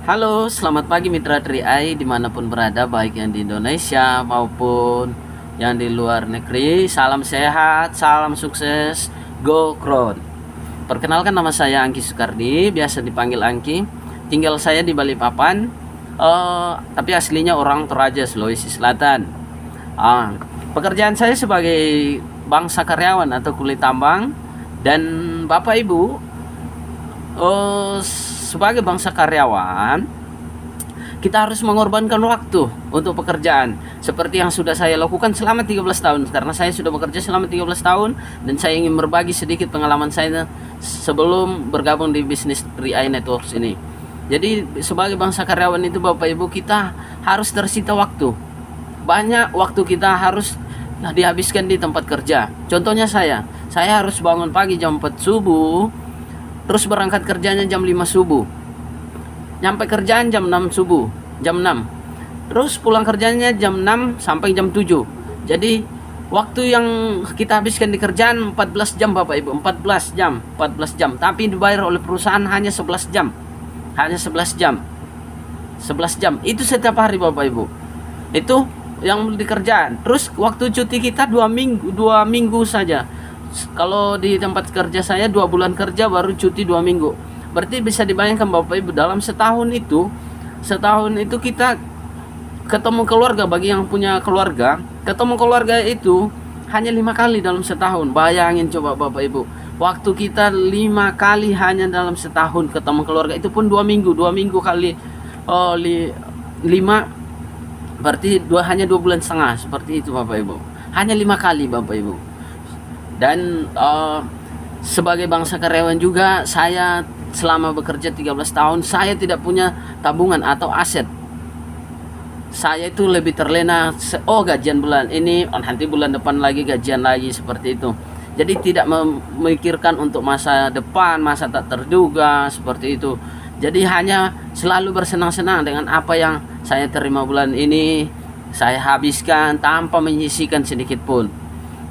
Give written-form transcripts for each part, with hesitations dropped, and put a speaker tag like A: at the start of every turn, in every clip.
A: Halo, selamat pagi Mitra Tri dimanapun berada, baik yang di Indonesia maupun yang di luar negeri. Salam sehat, salam sukses, go Crown. Perkenalkan, nama saya Angki Sukardi, biasa dipanggil Angki. Tinggal saya di Balikpapan, tapi aslinya orang Toraja, Sulawesi Selatan. Pekerjaan saya sebagai bangsa karyawan atau kulit tambang, dan Bapak Ibu, sebagai bangsa karyawan, kita harus mengorbankan waktu untuk pekerjaan seperti yang sudah saya lakukan selama 13 tahun, karena saya sudah bekerja selama 13 tahun dan saya ingin berbagi sedikit pengalaman saya sebelum bergabung di bisnis 3i Networks ini. Jadi sebagai bangsa karyawan itu, Bapak Ibu, kita harus tersita waktu. Banyak waktu kita harus dihabiskan di tempat kerja. Contohnya saya harus bangun pagi jam 4 subuh, terus berangkat kerjanya jam 5 subuh, nyampe kerjaan jam 6 subuh, jam 6, terus pulang kerjanya jam 6 sampai jam 7. Jadi waktu yang kita habiskan di kerjaan 14 jam Bapak Ibu, 14 jam, tapi dibayar oleh perusahaan hanya 11 jam. Hanya 11 jam. 11 jam itu setiap hari Bapak Ibu. Itu yang di kerjaan. Terus waktu cuti kita 2 minggu saja. Kalau di tempat kerja saya 2 bulan kerja baru cuti 2 minggu. Berarti bisa dibayangkan Bapak Ibu, dalam setahun itu kita ketemu keluarga. Bagi yang punya keluarga, ketemu keluarga itu hanya 5 kali dalam setahun. Bayangin coba Bapak Ibu, waktu kita 5 kali hanya dalam setahun ketemu keluarga, itu pun 2 minggu. 2 minggu kali 5 berarti hanya 2 bulan setengah. Seperti itu Bapak Ibu, hanya 5 kali Bapak Ibu. Dan sebagai bangsa karyawan juga, saya selama bekerja 13 tahun saya tidak punya tabungan atau aset. Saya itu lebih terlena, gajian bulan ini, nanti bulan depan lagi gajian lagi, seperti itu. Jadi tidak memikirkan untuk masa depan, masa tak terduga, seperti itu. Jadi hanya selalu bersenang-senang dengan apa yang saya terima bulan ini, saya habiskan tanpa menyisihkan sedikit pun.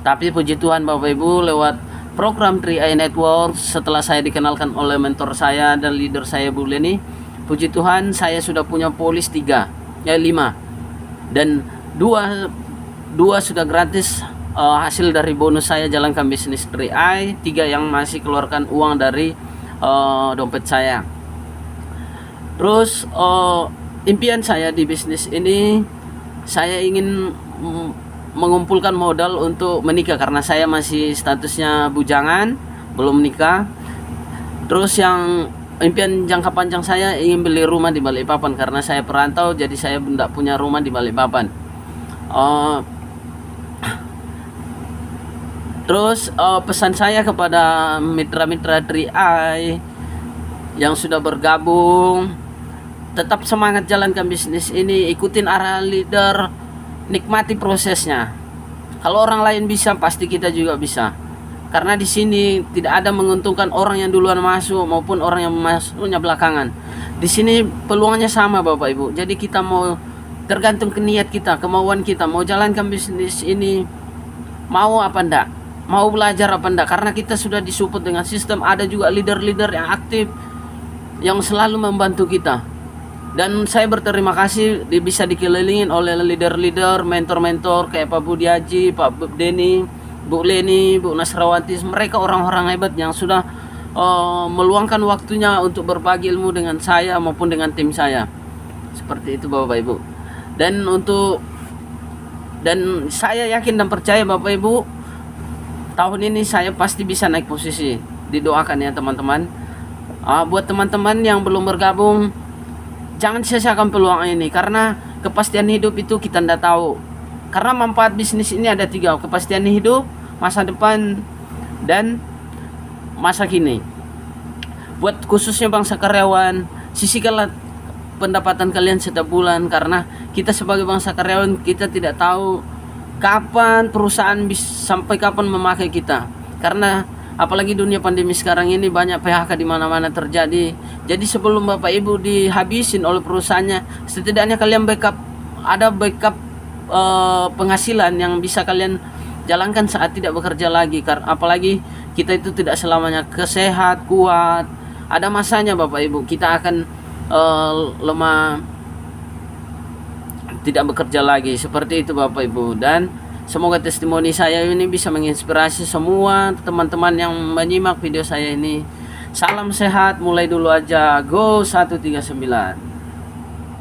A: Tapi puji Tuhan Bapak Ibu, lewat program 3i Network, setelah saya dikenalkan oleh mentor saya dan leader saya Bu Leni, puji Tuhan saya sudah punya polis 5, dan dua sudah gratis, hasil dari bonus saya jalankan bisnis 3i. 3 yang masih keluarkan uang dari dompet saya. Terus impian saya di bisnis ini, saya ingin mengumpulkan modal untuk menikah, karena saya masih statusnya bujangan, belum nikah. Terus yang impian jangka panjang saya ingin beli rumah di Balikpapan, karena saya perantau, jadi saya tidak punya rumah di Balikpapan. Terus pesan saya kepada mitra-mitra 3i yang sudah bergabung, tetap semangat jalankan bisnis ini, ikutin arahan leader, nikmati prosesnya. Kalau orang lain bisa, pasti kita juga bisa. Karena di sini tidak ada menguntungkan orang yang duluan masuk maupun orang yang masuknya belakangan. Di sini peluangnya sama Bapak Ibu. Jadi kita mau, tergantung ke niat kita, kemauan kita, mau jalankan bisnis ini, mau apa enggak, mau belajar apa enggak. Karena kita sudah disupport dengan sistem, ada juga leader-leader yang aktif yang selalu membantu kita. Dan saya berterima kasih bisa dikelilingin oleh leader-leader, mentor-mentor kayak Pak Budi Haji, Pak Denny, Bu Leni, Bu Nasrawati. Mereka orang-orang hebat yang sudah meluangkan waktunya untuk berbagi ilmu dengan saya maupun dengan tim saya. Seperti itu Bapak Ibu. Dan saya yakin dan percaya Bapak Ibu, tahun ini saya pasti bisa naik posisi. Didoakan ya teman-teman. Buat teman-teman yang belum bergabung, jangan sia-siakan peluang ini, karena kepastian hidup itu kita tidak tahu. Karena manfaat bisnis ini ada 3, kepastian hidup, masa depan, dan masa kini. Buat khususnya bangsa karyawan, sisihkanlah pendapatan kalian setiap bulan, karena kita sebagai bangsa karyawan, kita tidak tahu kapan perusahaan sampai kapan memakai kita. Karena apalagi dunia pandemi sekarang ini, banyak PHK di mana-mana terjadi. Jadi sebelum Bapak Ibu dihabisin oleh perusahaannya, setidaknya kalian ada backup penghasilan yang bisa kalian jalankan saat tidak bekerja lagi. Apalagi kita itu tidak selamanya sehat, kuat. Ada masanya Bapak Ibu, kita akan lemah, tidak bekerja lagi. Seperti itu Bapak Ibu. Dan semoga testimoni saya ini bisa menginspirasi semua teman-teman yang menyimak video saya ini. Salam sehat, mulai dulu aja. Go 139.